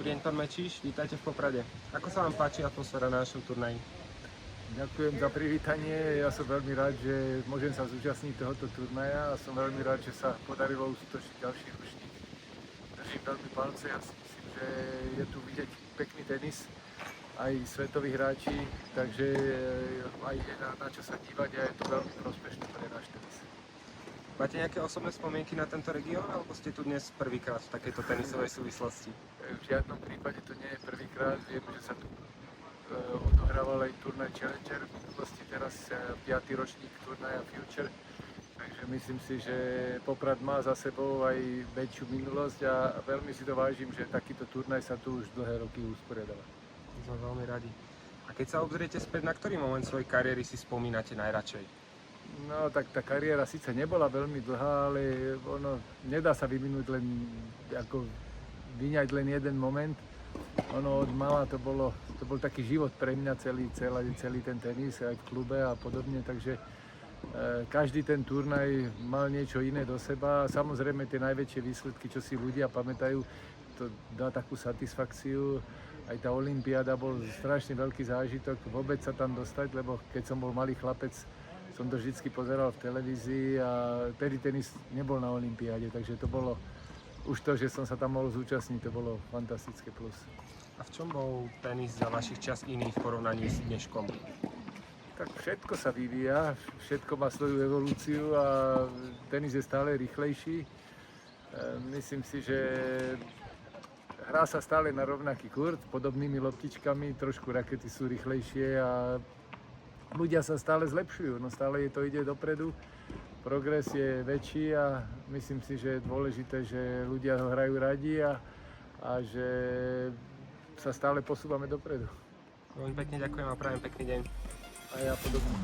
Dobrý deň, pán Mečíš, vítajte v Poprade. Ako sa vám páči atmosféra na našom turnaji? Ďakujem za privítanie. Ja som veľmi rád, že môžem sa zúčastniť tohoto turnaja a som veľmi rád, že sa podarilo uskutočniť ďalší ročník. Držím veľmi palce, ja si myslím, že je tu vidieť pekný tenis, aj svetoví hráči, takže aj je na čo sa dívať a je to veľmi prospešné pre náš tenis. Máte nejaké osobné spomienky na tento región, alebo ste tu dnes prvýkrát v takejto tenisovej súvislosti? V žiadnom prípade to nie je prvýkrát. Viem, že sa tu odohrával aj turnaj Challenger v minulosti, teraz 5. ročník turnaja Future. Takže myslím si, že Poprad má za sebou aj väčšiu minulosť a veľmi si to vážim, že takýto turnaj sa tu už dlhé roky usporiadáva. Sme veľmi radi. A keď sa obzriete späť, na ktorý moment svojej kariéry si spomínate najradšej? No tak tá kariéra síce nebola veľmi dlhá, ale nedá sa vyvinúť vyňať len jeden moment. Od mala to bol taký život pre mňa celý ten tenis aj v klube a podobne, takže každý ten turnaj mal niečo iné do seba. Samozrejme tie najväčšie výsledky, čo si ľudia pamätajú, to dá takú satisfakciu. Aj tá olympiáda bol strašne veľký zážitok, vôbec sa tam dostať, lebo keď som bol malý chlapec, som to vždycky pozeral v televízii a tedy tenis nebol na olympiáde, takže to bolo už to, že som sa tam mohol zúčastniť, to bolo fantastické plus. A v čom bol tenis za vašich čas iný v porovnaní s dneškom? Tak všetko sa vyvíja, všetko má svoju evolúciu a tenis je stále rýchlejší. Myslím si, že hrá sa stále na rovnaký kurt, podobnými loptičkami, trošku rakety sú rýchlejšie a ľudia sa stále zlepšujú, stále to ide dopredu. Progres je väčší a myslím si, že je dôležité, že ľudia ho hrajú radi a že sa stále posúvame dopredu. Veľmi pekne ďakujem a prajem pekný deň. A ja podobne.